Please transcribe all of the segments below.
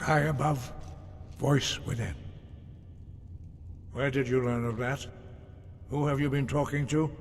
Eye above, voice within. Where did you learn of that? Who have you been talking to?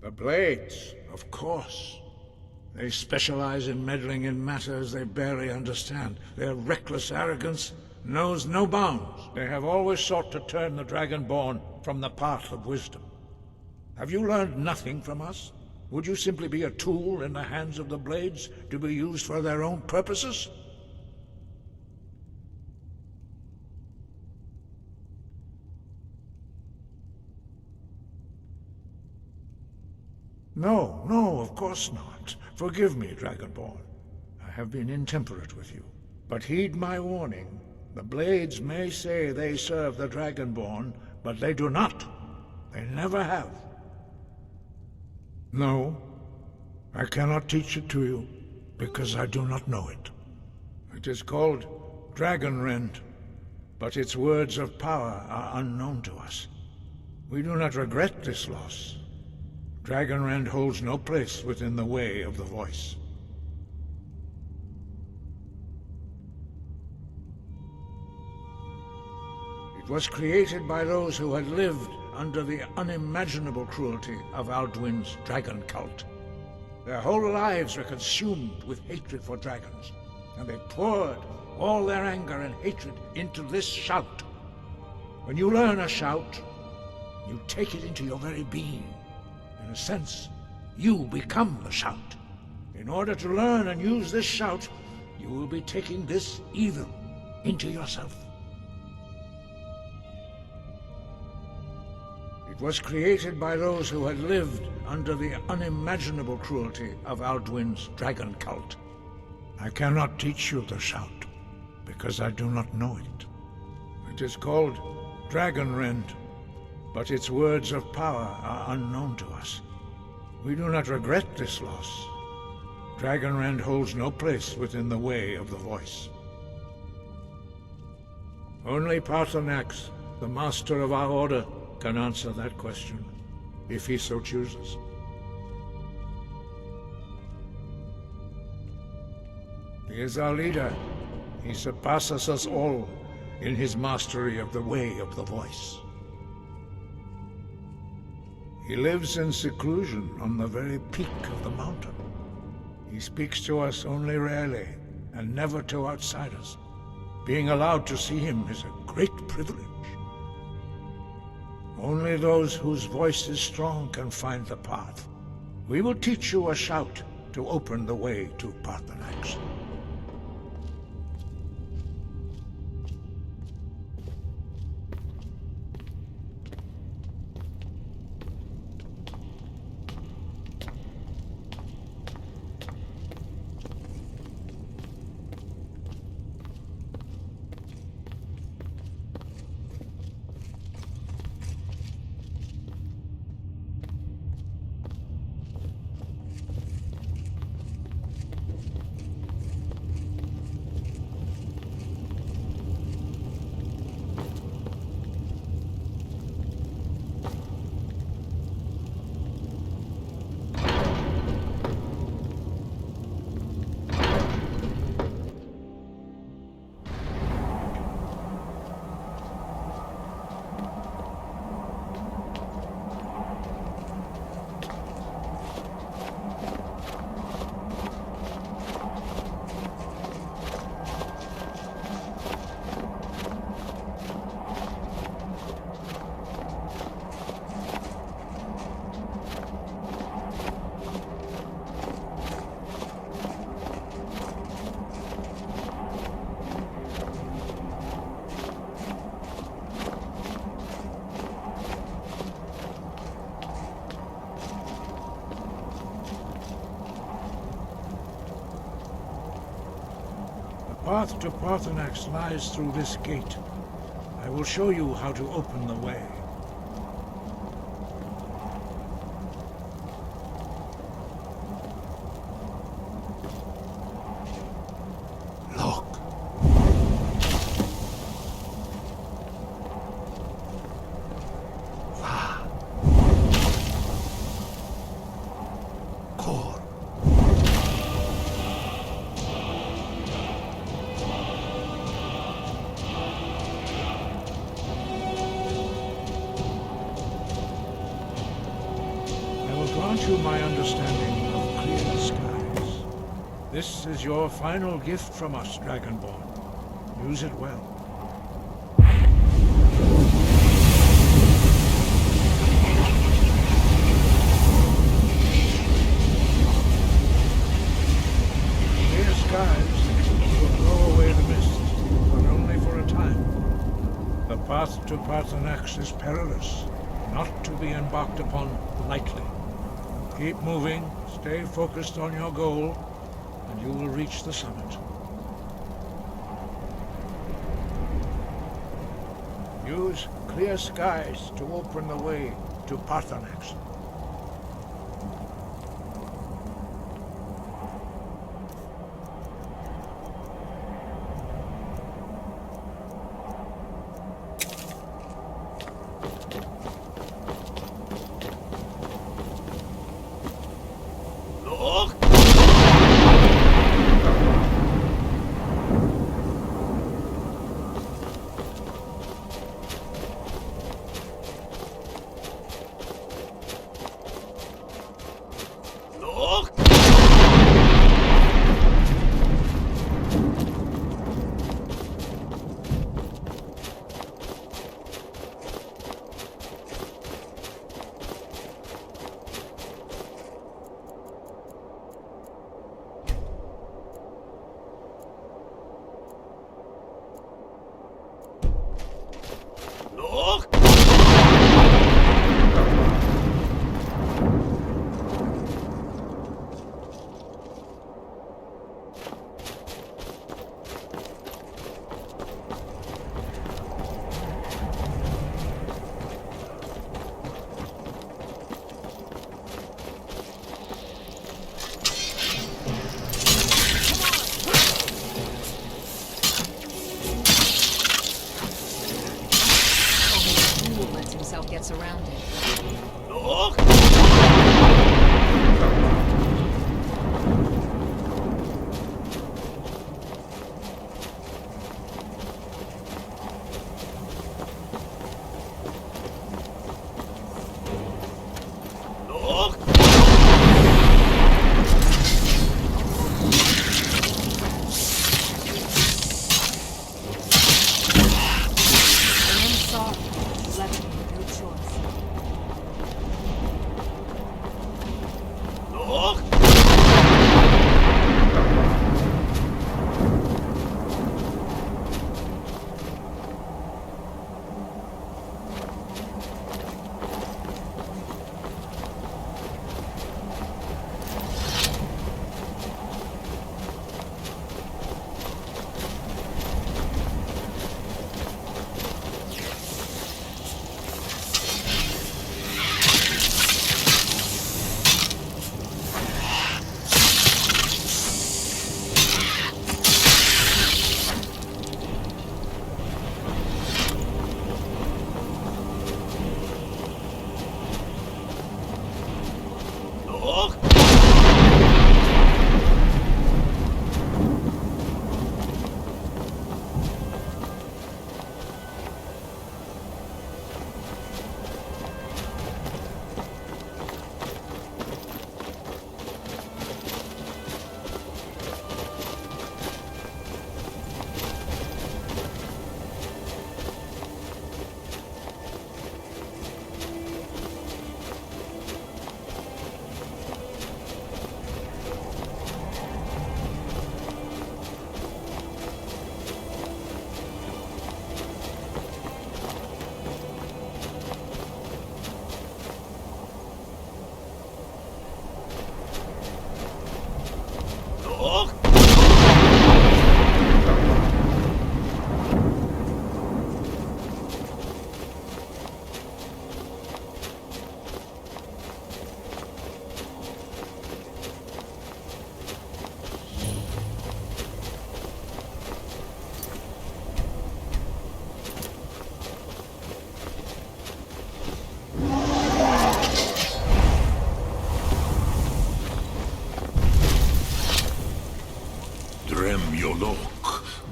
The Blades, of course. They specialize in meddling in matters they barely understand. Their reckless arrogance knows no bounds. They have always sought to turn the Dragonborn from the path of wisdom. Have you learned nothing from us? Would you simply be a tool in the hands of the Blades to be used for their own purposes? No, of course not. Forgive me, Dragonborn. I have been intemperate with you. But heed my warning. The Blades may say they serve the Dragonborn, but they do not. They never have. No, I cannot teach it to you, because I do not know it. It is called Dragonrend, but its words of power are unknown to us. We do not regret this loss. Dragonrend holds no place within the way of the voice. It was created by those who had lived under the unimaginable cruelty of Alduin's dragon cult. Their whole lives were consumed with hatred for dragons, and they poured all their anger and hatred into this shout. When you learn a shout, you take it into your very being. In a sense, you become the shout. In order to learn and use this shout, you will be taking this evil into yourself. It was created by those who had lived under the unimaginable cruelty of Alduin's dragon cult. I cannot teach you the shout, because I do not know it. It is called Dragonrend, but its words of power are unknown to us. We do not regret this loss. Dragonrend holds no place within the way of the voice. Only Paarthurnax, the master of our order, can answer that question, if he so chooses. He is our leader. He surpasses us all in his mastery of the way of the voice. He lives in seclusion on the very peak of the mountain. He speaks to us only rarely, and never to outsiders. Being allowed to see him is a great privilege. Only those whose voice is strong can find the path. We will teach you a shout to open the way to Paarthurnax. The path to Paarthurnax lies through this gate. I will show you how to open the way. Look. Va. Kor. you my understanding of clear skies. This is your final gift from us, Dragonborn. Use it well. Clear skies will blow away the mist, but only for a time. The path to Parthenax is perilous, not to be embarked upon lightly. Keep moving, stay focused on your goal, and you will reach the summit. Use clear skies to open the way to Parthenax. Get surrounded.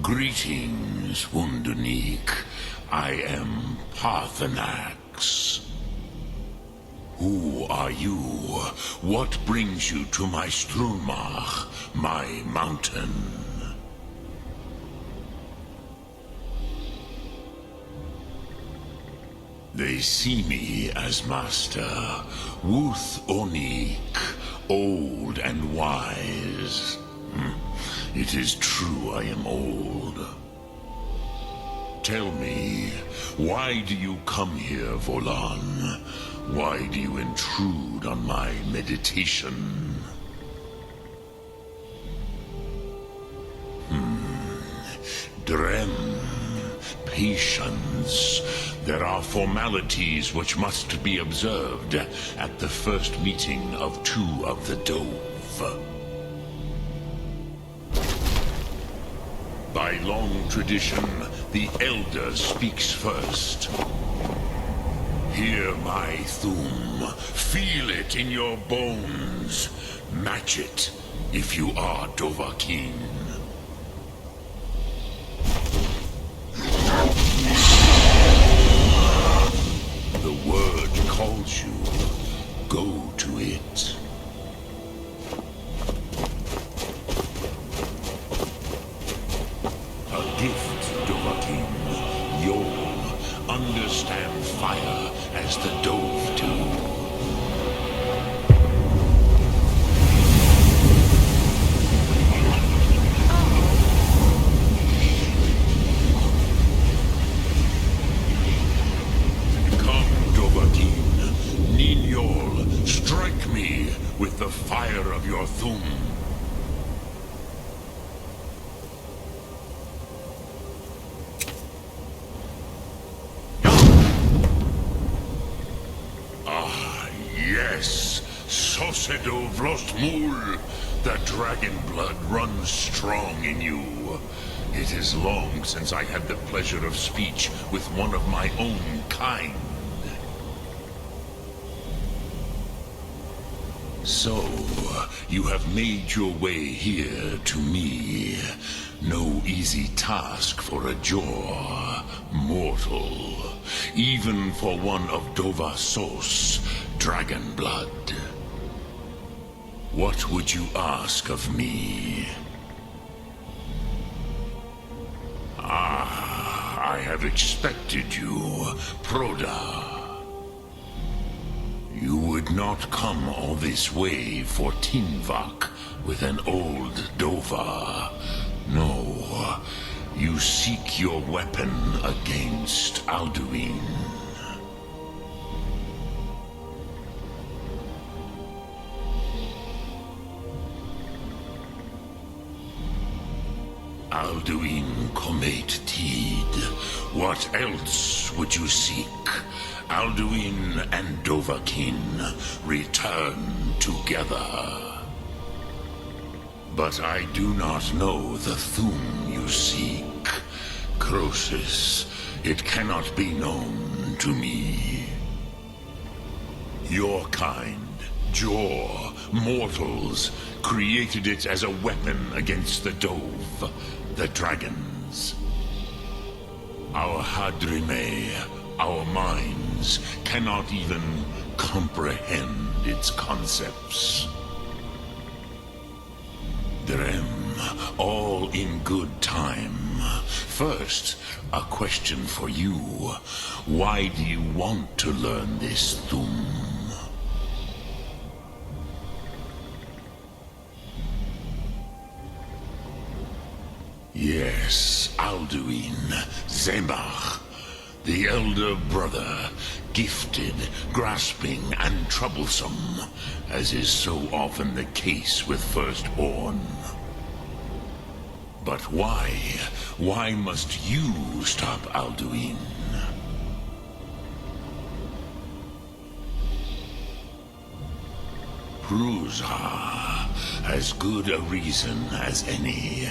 Greetings, Wundunique. I am Parthenax. Who are you? What brings you to my Strunmach, my mountain? They see me as master, Wuth Onik, old and wise. It is true I am old. Tell me, why do you come here, Volan? Why do you intrude on my meditation? Drem. Patience. There are formalities which must be observed at the first meeting of two of the Dove. By long tradition, the Elder speaks first. Hear my Thum. Feel it in your bones. Match it if you are Dovahkiin. The word calls you. Go to it. A gift, Dovahkiin. You'll understand fire as the Dove do. Strike me with the fire of your Thum. Ah, yes. Sosedo Vlostmul. The dragon blood runs strong in you. It is long since I had the pleasure of speech with one of my own kind. So, you have made your way here to me. No easy task for a Jor, mortal. Even for one of Dovahsos, dragon blood. What would you ask of me? Ah, I have expected you, Proda. You would not come all this way for Tinvak with an old Dova. No, you seek your weapon against Alduin. Alduin Comet Tid. What else would you seek? Alduin and Dovahkiin return together. But I do not know the Thum you seek. Croesus, it cannot be known to me. Your kind, Jor, mortals, created it as a weapon against the Dove, the dragons. Our Hadrime, our minds, cannot even comprehend its concepts. Drem, all in good time. First, a question for you. Why do you want to learn this Thum? Yes, Alduin, Zemach, the elder brother, gifted, grasping, and troublesome, as is so often the case with Firstborn. But why? Why must you stop Alduin? Pruzha, as good a reason as any.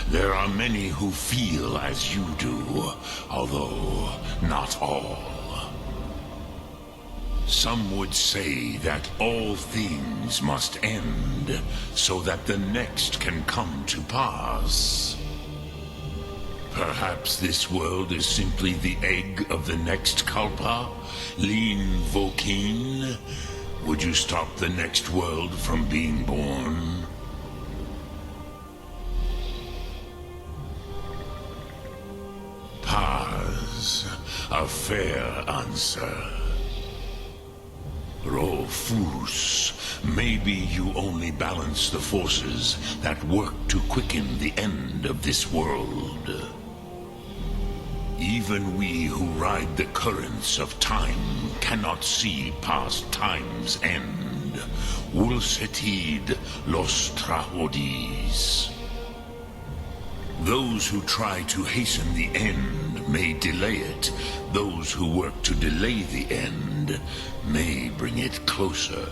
There are many who feel as you do, although not all. Some would say that all things must end, so that the next can come to pass. Perhaps this world is simply the egg of the next Kalpa? Lean Vokeen? Would you stop the next world from being born? Paz, a fair answer. Rofus, maybe you only balance the forces that work to quicken the end of this world. Even we who ride the currents of time cannot see past time's end. Wulsetid los Trahodis. Those who try to hasten the end may delay it. Those who work to delay the end may bring it closer.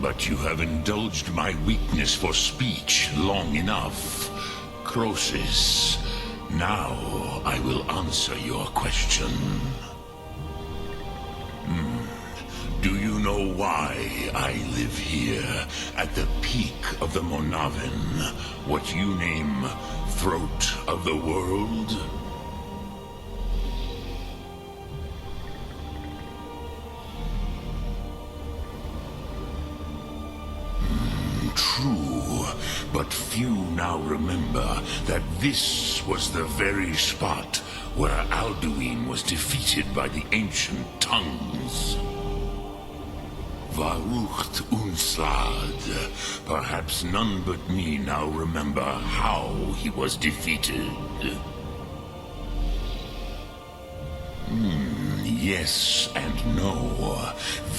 But you have indulged my weakness for speech long enough. Croesus, now I will answer your question. Do you know why I live here, at the peak of the Monavin, what you name throat of the world? True, but few now remember that this was the very spot where Alduin was defeated by the ancient tongues. Varucht Unslad. Perhaps none but me now remember how he was defeated. Yes and no.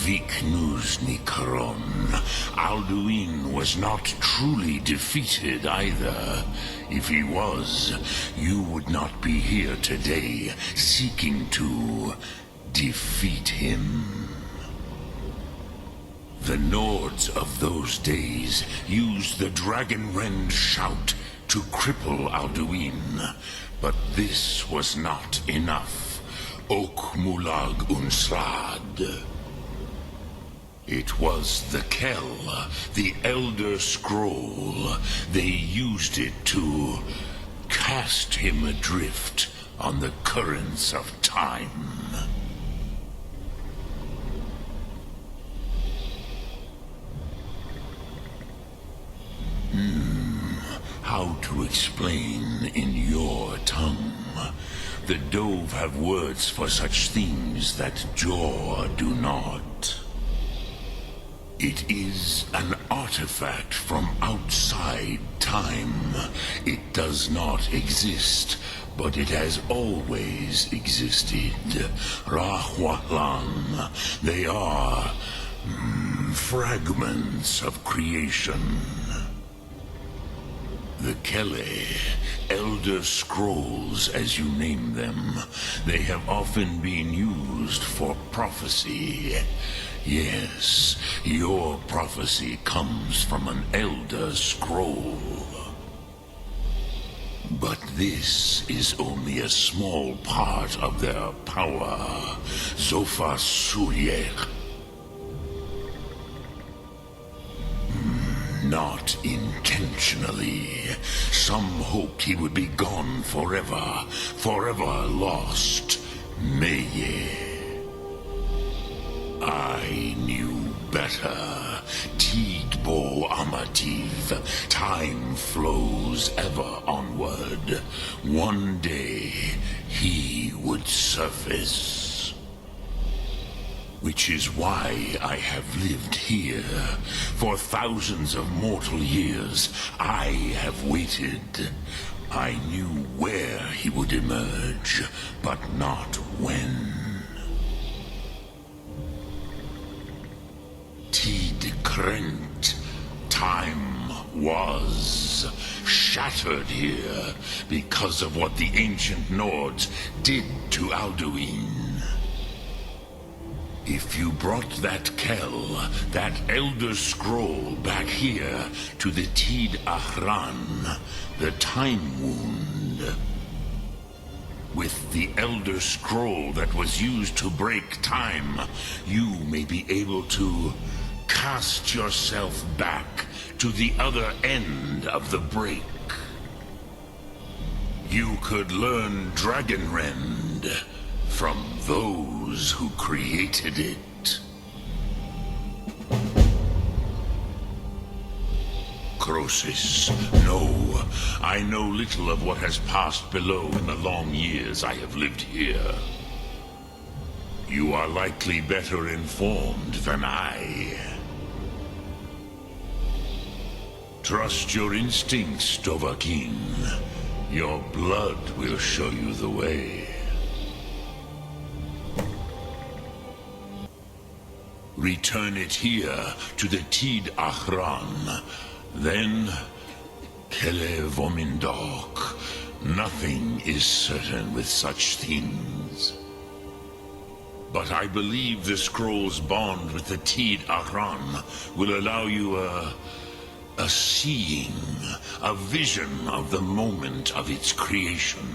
Viknus Nikaron. Alduin was not truly defeated either. If he was, you would not be here today seeking to defeat him. The Nords of those days used the Dragonrend shout to cripple Alduin, but this was not enough. Ok Mulag Unslad. It was the Kell, the Elder Scroll. They used it to cast him adrift on the currents of time. How to explain in your tongue? The Dove have words for such things that Jor do not. It is an artifact from outside time. It does not exist, but it has always existed. Rahwalan. They are fragments of creation. The Kele, Elder Scrolls as you name them, they have often been used for prophecy. Yes, your prophecy comes from an Elder Scroll. But this is only a small part of their power. Zofa Suryek. Not intentionally. Some hoped he would be gone forever, forever lost. Meye. I knew better. Tidbo Amativ. Time flows ever onward. One day, he would surface. Which is why I have lived here. For thousands of mortal years, I have waited. I knew where he would emerge, but not when. Tid Krent. Time was shattered here because of what the ancient Nords did to Alduin. If you brought that Kell, that Elder Scroll back here to the Tid Ahran, the Time Wound, with the Elder Scroll that was used to break time, you may be able to cast yourself back to the other end of the break. You could learn Dragonrend from those who created it. Croesus, no. I know little of what has passed below in the long years I have lived here. You are likely better informed than I. Trust your instincts, Dovahkiin. Your blood will show you the way. Return it here to the Tid Achran. Then, Kele Vomindok. Nothing is certain with such things. But I believe the scroll's bond with the Tid Achran will allow you a seeing, a vision of the moment of its creation.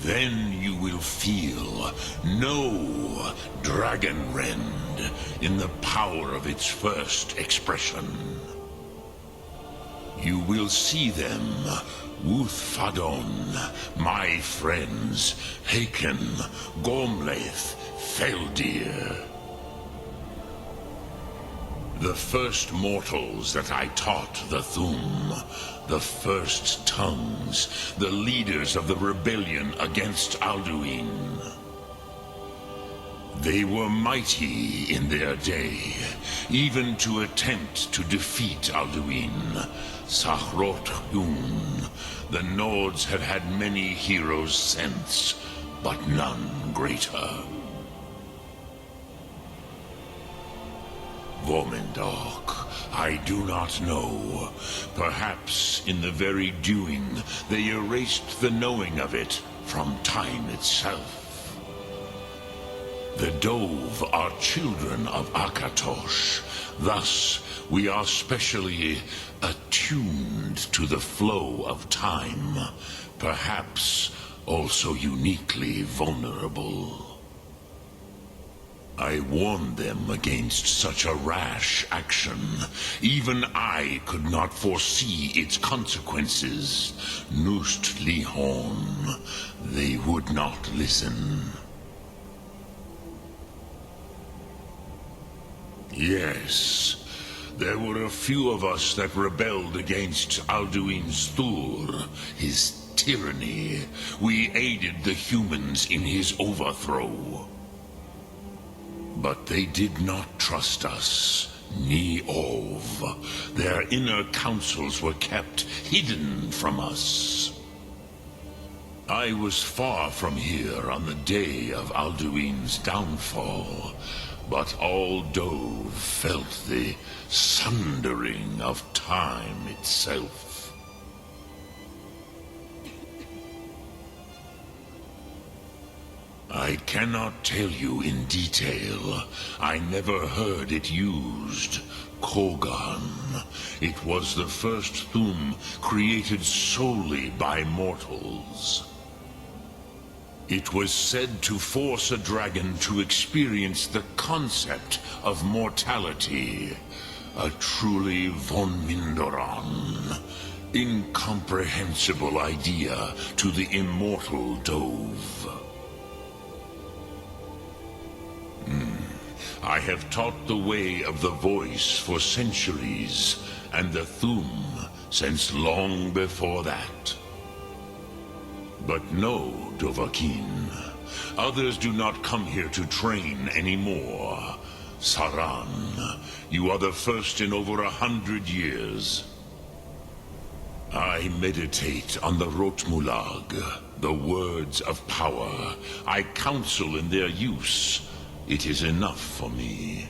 Then you will feel, know Dragonrend in the power of its first expression. You will see them, Wuthfadon, my friends, Haken, Gormlaith, Feldir. The first mortals that I taught the Thum, the first tongues, the leaders of the rebellion against Alduin. They were mighty in their day, even to attempt to defeat Alduin. Sahrot Hun, the Nords have had many heroes since, but none greater. Vomindok, I do not know. Perhaps in the very doing, they erased the knowing of it from time itself. The Dove are children of Akatosh. Thus, we are specially attuned to the flow of time. Perhaps also uniquely vulnerable. I warned them against such a rash action. Even I could not foresee its consequences. Nust Lihon, they would not listen. Yes, there were a few of us that rebelled against Alduin's Thur, his tyranny. We aided the humans in his overthrow. But they did not trust us, ni Ov. Their inner counsels were kept hidden from us. I was far from here on the day of Alduin's downfall, but all Dove felt the sundering of time itself. I cannot tell you in detail. I never heard it used. Kogan. It was the first Thum created solely by mortals. It was said to force a dragon to experience the concept of mortality. A truly von Mindoran. Incomprehensible idea to the immortal Dove. I have taught the way of the voice for centuries, and the Thum since long before that. But no, Dovahkiin. Others do not come here to train anymore. Saran, you are the first in over 100 years. I meditate on the Rotmulag, the words of power. I counsel in their use. It is enough for me.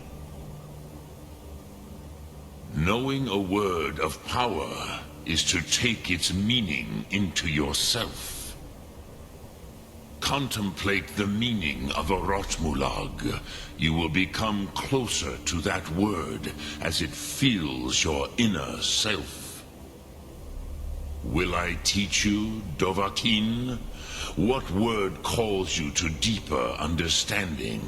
Knowing a word of power is to take its meaning into yourself. Contemplate the meaning of a Rotmulag. You will become closer to that word as it fills your inner self. Will I teach you, Dovahkiin? What word calls you to deeper understanding?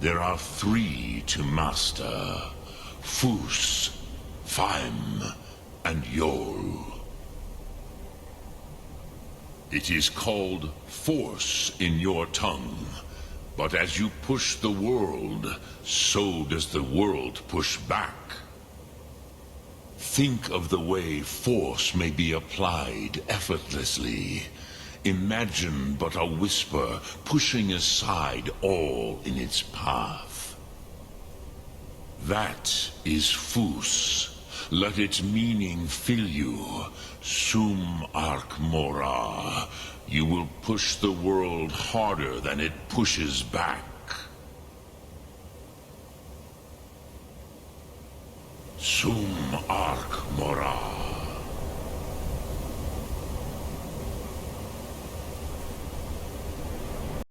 There are 3 to master. Fus, Faim, and Yol. It is called force in your tongue. But as you push the world, so does the world push back. Think of the way force may be applied effortlessly. Imagine but a whisper pushing aside all in its path. That is Fus. Let its meaning fill you. Sum arc mora. You will push the world harder than it pushes back. Sum arc mora.